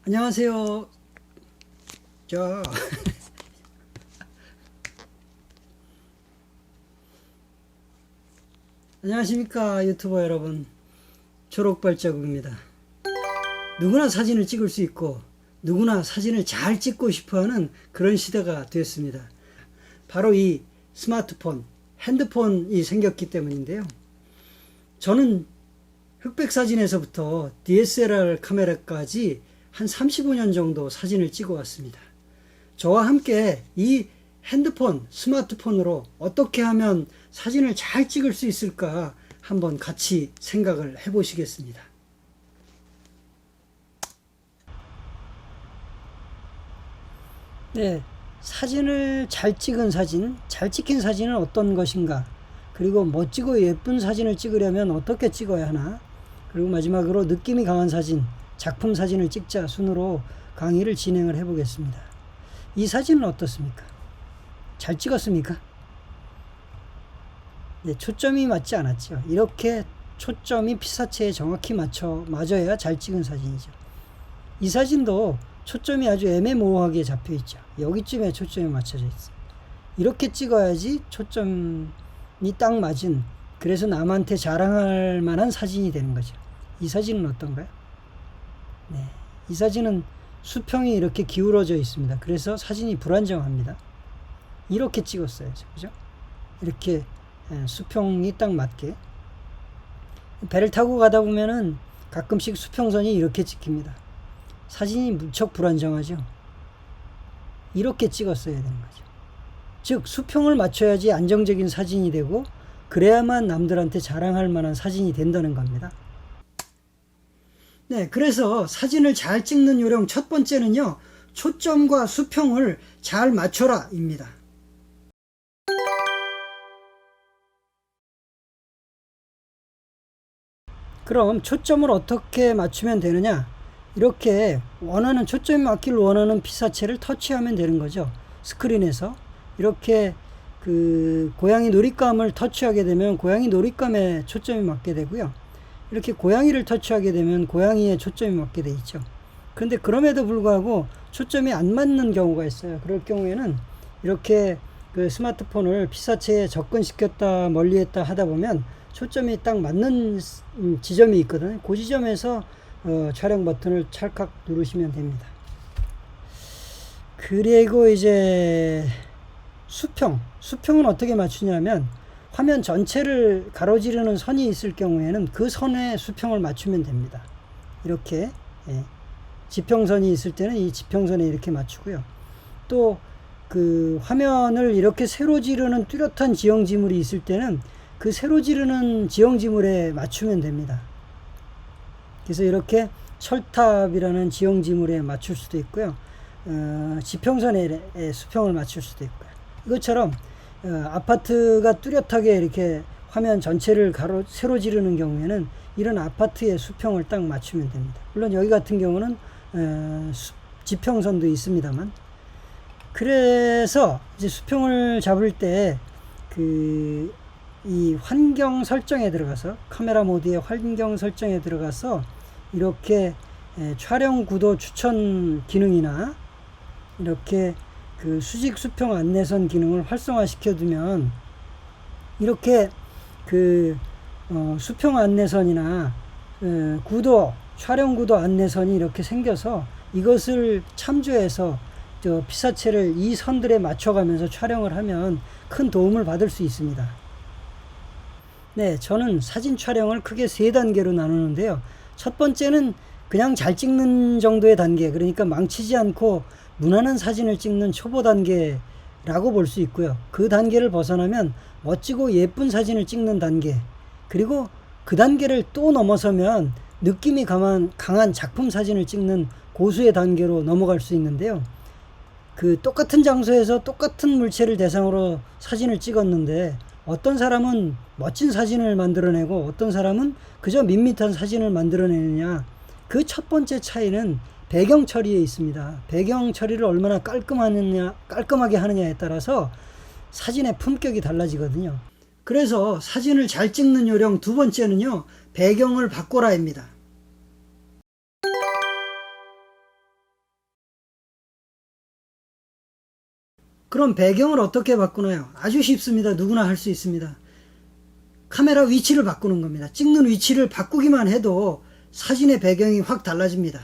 안녕하세요. 자, 안녕하십니까 유튜버 여러분. 초록발자국입니다. 누구나 사진을 찍을 수 있고 누구나 사진을 잘 찍고 싶어하는 그런 시대가 되었습니다. 바로 이 스마트폰, 핸드폰이 생겼기 때문인데요. 저는 흑백 사진에서부터 DSLR 카메라까지 한 35년 정도 사진을 찍어 왔습니다. 저와 함께 이 핸드폰, 스마트폰으로 어떻게 하면 사진을 잘 찍을 수 있을까 한번 같이 생각을 해 보시겠습니다. 네, 사진을 잘 찍은 사진, 잘 찍힌 사진은 어떤 것인가? 그리고 멋지고 예쁜 사진을 찍으려면 어떻게 찍어야 하나? 그리고 마지막으로 느낌이 강한 사진, 작품 사진을 찍자 순으로 강의를 진행을 해 보겠습니다. 이 사진은 어떻습니까? 잘 찍었습니까? 네, 초점이 맞지 않았죠. 이렇게 초점이 피사체에 정확히 맞아야 잘 찍은 사진이죠. 이 사진도 초점이 아주 애매모호하게 잡혀 있죠. 여기쯤에 초점이 맞춰져 있어요. 이렇게 찍어야지 초점이 딱 맞은, 그래서 남한테 자랑할 만한 사진이 되는 거죠. 이 사진은 어떤가요? 네, 이 사진은 수평이 이렇게 기울어져 있습니다. 그래서 사진이 불안정합니다. 이렇게 찍었어요. 그죠? 이렇게 수평이 딱 맞게. 배를 타고 가다 보면은 가끔씩 수평선이 이렇게 찍힙니다. 사진이 무척 불안정하죠. 이렇게 찍었어야 되는 거죠. 즉 수평을 맞춰야지 안정적인 사진이 되고, 그래야만 남들한테 자랑할 만한 사진이 된다는 겁니다. 네, 그래서 사진을 잘 찍는 요령 첫 번째는요, 초점과 수평을 잘 맞춰라 입니다. 그럼 초점을 어떻게 맞추면 되느냐? 이렇게 원하는, 초점이 맞기를 원하는 피사체를 터치하면 되는 거죠. 스크린에서 이렇게 그 고양이 놀잇감을 터치하게 되면 고양이 놀잇감에 초점이 맞게 되고요. 이렇게 고양이를 터치하게 되면 고양이에 초점이 맞게 돼 있죠. 그런데 그럼에도 불구하고 초점이 안 맞는 경우가 있어요. 그럴 경우에는 이렇게 그 스마트폰을 피사체에 접근시켰다 멀리했다 하다 보면 초점이 딱 맞는 지점이 있거든요. 그 지점에서 촬영 버튼을 찰칵 누르시면 됩니다. 그리고 이제 수평은 어떻게 맞추냐면, 화면 전체를 가로지르는 선이 있을 경우에는 그 선에 수평을 맞추면 됩니다. 이렇게 지평선이 있을 때는 이 지평선에 이렇게 맞추고요. 또 그 화면을 이렇게 세로 지르는 뚜렷한 지형지물이 있을 때는 그 세로 지르는 지형지물에 맞추면 됩니다. 그래서 이렇게 철탑이라는 지형지물에 맞출 수도 있고요. 지평선에 수평을 맞출 수도 있고요. 이것처럼 아파트가 뚜렷하게 이렇게 화면 전체를 세로 지르는 경우에는 이런 아파트의 수평을 딱 맞추면 됩니다. 물론 여기 같은 경우는 지평선도 있습니다만, 그래서 이제 수평을 잡을 때 이 환경 설정에 들어가서, 카메라 모드의 환경 설정에 들어가서 이렇게 촬영 구도 추천 기능이나 이렇게 그 수직 수평 안내선 기능을 활성화 시켜두면, 이렇게 그 수평 안내선이나 촬영 구도 안내선이 이렇게 생겨서 이것을 참조해서 피사체를 이 선들에 맞춰가면서 촬영을 하면 큰 도움을 받을 수 있습니다. 네, 저는 사진 촬영을 크게 3단계로 나누는데요. 첫 번째는 그냥 잘 찍는 정도의 단계, 그러니까 망치지 않고 무난한 사진을 찍는 초보 단계라고 볼 수 있고요. 그 단계를 벗어나면 멋지고 예쁜 사진을 찍는 단계, 그리고 그 단계를 또 넘어서면 느낌이 강한 작품 사진을 찍는 고수의 단계로 넘어갈 수 있는데요. 그 똑같은 장소에서 똑같은 물체를 대상으로 사진을 찍었는데, 어떤 사람은 멋진 사진을 만들어내고 어떤 사람은 그저 밋밋한 사진을 만들어내느냐, 그 첫 번째 차이는 배경 처리에 있습니다. 배경 처리를 얼마나 깔끔하게 하느냐에 따라서 사진의 품격이 달라지거든요. 그래서 사진을 잘 찍는 요령 두 번째는요, 배경을 바꿔라입니다. 그럼 배경을 어떻게 바꾸나요? 아주 쉽습니다. 누구나 할 수 있습니다. 카메라 위치를 바꾸는 겁니다. 찍는 위치를 바꾸기만 해도 사진의 배경이 확 달라집니다.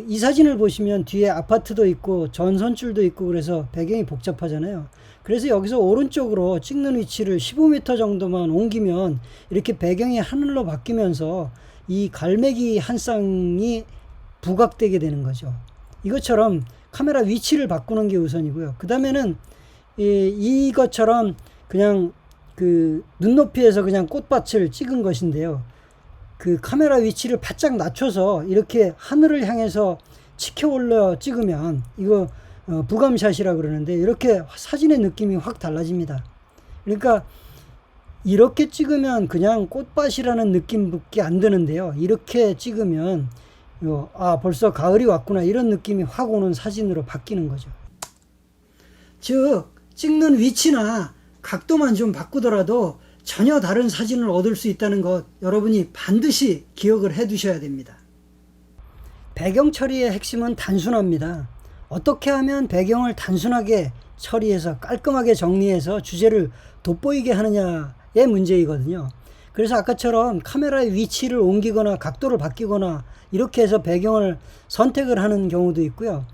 이 사진을 보시면 뒤에 아파트도 있고 전선줄도 있고 그래서 배경이 복잡하잖아요. 그래서 여기서 오른쪽으로 찍는 위치를 15m 정도만 옮기면 이렇게 배경이 하늘로 바뀌면서 이 갈매기 한 쌍이 부각되게 되는 거죠. 이것처럼 카메라 위치를 바꾸는 게 우선이고요. 그 다음에는 이것처럼 그냥 눈높이에서 그냥 꽃밭을 찍은 것인데요. 카메라 위치를 바짝 낮춰서 이렇게 하늘을 향해서 치켜 올려 찍으면 이거 부감샷이라 그러는데 이렇게 사진의 느낌이 확 달라집니다. 그러니까 이렇게 찍으면 그냥 꽃밭이라는 느낌밖에 안 드는데요. 이렇게 찍으면 벌써 가을이 왔구나 이런 느낌이 확 오는 사진으로 바뀌는 거죠. 즉 찍는 위치나 각도만 좀 바꾸더라도 전혀 다른 사진을 얻을 수 있다는 것 여러분이 반드시 기억을 해 두셔야 됩니다. 배경 처리의 핵심은 단순합니다. 어떻게 하면 배경을 단순하게 처리해서 깔끔하게 정리해서 주제를 돋보이게 하느냐의 문제이거든요. 그래서 아까처럼 카메라의 위치를 옮기거나 각도를 바뀌거나 이렇게 해서 배경을 선택을 하는 경우도 있고요.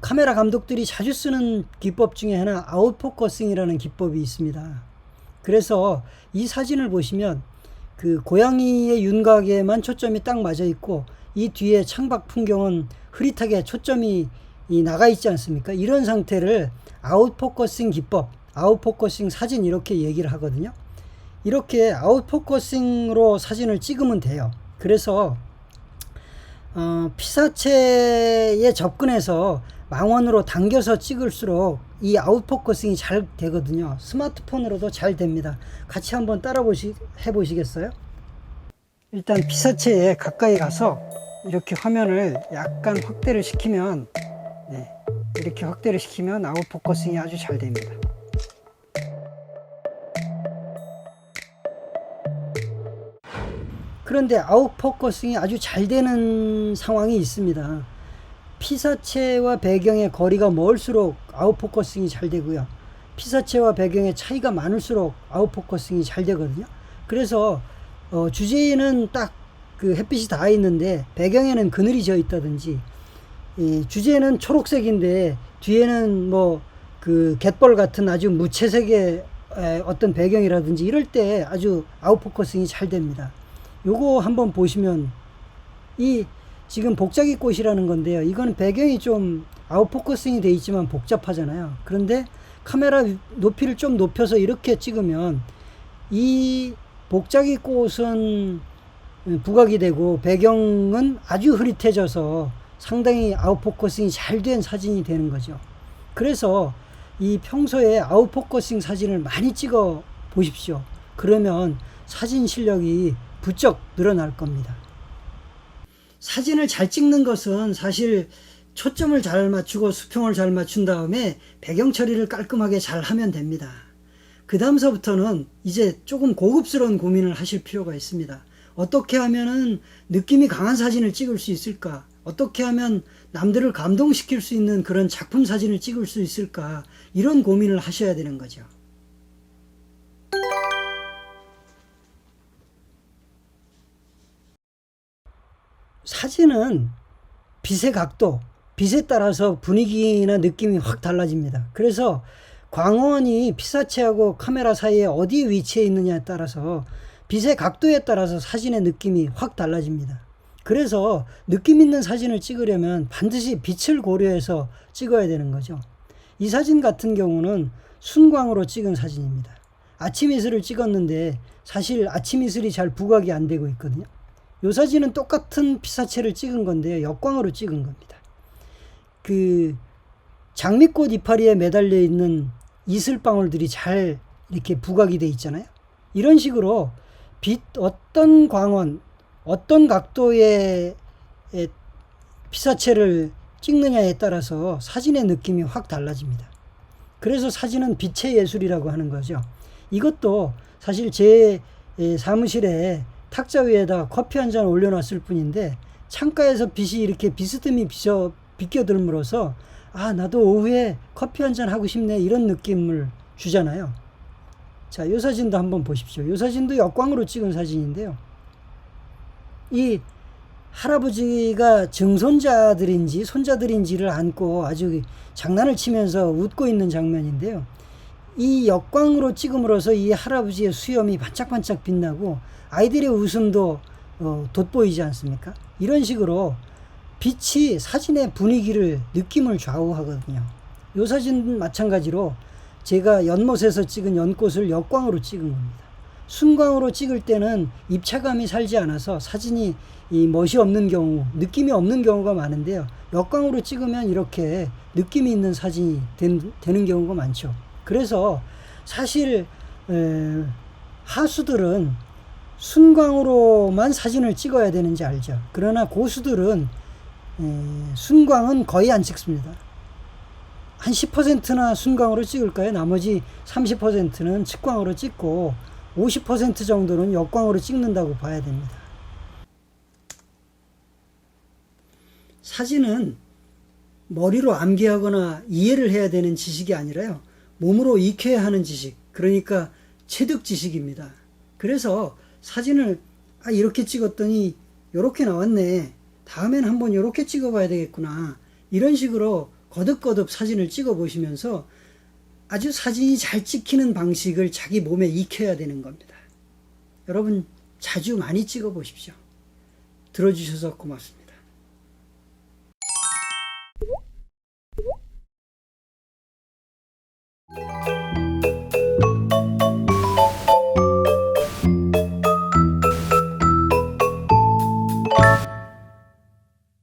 카메라 감독들이 자주 쓰는 기법 중에 하나 아웃포커싱이라는 기법이 있습니다. 그래서 이 사진을 보시면 고양이의 윤곽에만 초점이 딱 맞아 있고 이 뒤에 창밖 풍경은 흐릿하게 초점이 나가 있지 않습니까? 이런 상태를 아웃포커싱 기법, 아웃포커싱 사진 이렇게 얘기를 하거든요. 이렇게 아웃포커싱으로 사진을 찍으면 돼요. 그래서 피사체에 접근해서 망원으로 당겨서 찍을수록 이 아웃포커싱이 잘 되거든요. 스마트폰으로도 잘 됩니다. 같이 한번 해보시겠어요? 일단 피사체에 가까이 가서 이렇게 화면을 약간 확대를 시키면 이렇게 확대를 시키면 아웃포커싱이 아주 잘 됩니다. 그런데 아웃포커싱이 아주 잘 되는 상황이 있습니다. 피사체와 배경의 거리가 멀수록 아웃포커싱이 잘 되고요. 피사체와 배경의 차이가 많을수록 아웃포커싱이 잘 되거든요. 그래서 주제에는 딱 햇빛이 닿아 있는데 배경에는 그늘이 져 있다든지 주제는 초록색인데 뒤에는 갯벌 같은 아주 무채색의 어떤 배경이라든지 이럴 때 아주 아웃포커싱이 잘 됩니다. 요거 한번 보시면 지금 복자기 꽃이라는 건데요. 이건 배경이 좀 아웃포커싱이 돼 있지만 복잡하잖아요. 그런데 카메라 높이를 좀 높여서 이렇게 찍으면 이 복자기 꽃은 부각이 되고 배경은 아주 흐릿해져서 상당히 아웃포커싱이 잘 된 사진이 되는 거죠. 그래서 평소에 아웃포커싱 사진을 많이 찍어 보십시오. 그러면 사진 실력이 부쩍 늘어날 겁니다. 사진을 잘 찍는 것은 사실 초점을 잘 맞추고 수평을 잘 맞춘 다음에 배경 처리를 깔끔하게 잘 하면 됩니다. 그 다음서부터는 이제 조금 고급스러운 고민을 하실 필요가 있습니다. 어떻게 하면은 느낌이 강한 사진을 찍을 수 있을까? 어떻게 하면 남들을 감동시킬 수 있는 그런 작품 사진을 찍을 수 있을까? 이런 고민을 하셔야 되는 거죠. 사진은 빛의 각도, 빛에 따라서 분위기나 느낌이 확 달라집니다. 그래서 광원이 피사체하고 카메라 사이에 어디 위치해 있느냐에 따라서 빛의 각도에 따라서 사진의 느낌이 확 달라집니다. 그래서 느낌 있는 사진을 찍으려면 반드시 빛을 고려해서 찍어야 되는 거죠. 이 사진 같은 경우는 순광으로 찍은 사진입니다. 아침 이슬을 찍었는데 사실 아침 이슬이 잘 부각이 안 되고 있거든요. 이 사진은 똑같은 피사체를 찍은 건데요. 역광으로 찍은 겁니다. 장미꽃 이파리에 매달려 있는 이슬방울들이 잘 이렇게 부각이 돼 있잖아요. 이런 식으로 어떤 광원, 어떤 각도의 피사체를 찍느냐에 따라서 사진의 느낌이 확 달라집니다. 그래서 사진은 빛의 예술이라고 하는 거죠. 이것도 사실 제 사무실에 탁자 위에다 커피 한 잔 올려놨을 뿐인데 창가에서 빛이 이렇게 비스듬히 비껴들므로써 아, 나도 오후에 커피 한잔 하고 싶네, 이런 느낌을 주잖아요. 자, 이 사진도 한번 보십시오. 이 사진도 역광으로 찍은 사진인데요. 이 할아버지가 증손자들인지 손자들인지를 안고 아주 장난을 치면서 웃고 있는 장면인데요. 이 역광으로 찍음으로써 이 할아버지의 수염이 반짝반짝 빛나고 아이들의 웃음도 돋보이지 않습니까? 이런 식으로 빛이 사진의 분위기를, 느낌을 좌우하거든요. 이 사진 마찬가지로 제가 연못에서 찍은 연꽃을 역광으로 찍은 겁니다. 순광으로 찍을 때는 입체감이 살지 않아서 사진이 이 멋이 없는 경우, 느낌이 없는 경우가 많은데요. 역광으로 찍으면 이렇게 느낌이 있는 사진이 되는 경우가 많죠. 그래서 사실 하수들은 순광으로만 사진을 찍어야 되는지 알죠. 그러나 고수들은 순광은 거의 안 찍습니다. 한 10%나 순광으로 찍을까요? 나머지 30%는 측광으로 찍고 50% 정도는 역광으로 찍는다고 봐야 됩니다. 사진은 머리로 암기하거나 이해를 해야 되는 지식이 아니라요, 몸으로 익혀야 하는 지식, 그러니까 체득 지식입니다. 그래서 사진을 이렇게 찍었더니 이렇게 나왔네, 다음엔 한번 이렇게 찍어봐야 되겠구나, 이런 식으로 거듭거듭 사진을 찍어 보시면서 아주 사진이 잘 찍히는 방식을 자기 몸에 익혀야 되는 겁니다. 여러분 자주 많이 찍어 보십시오. 들어주셔서 고맙습니다.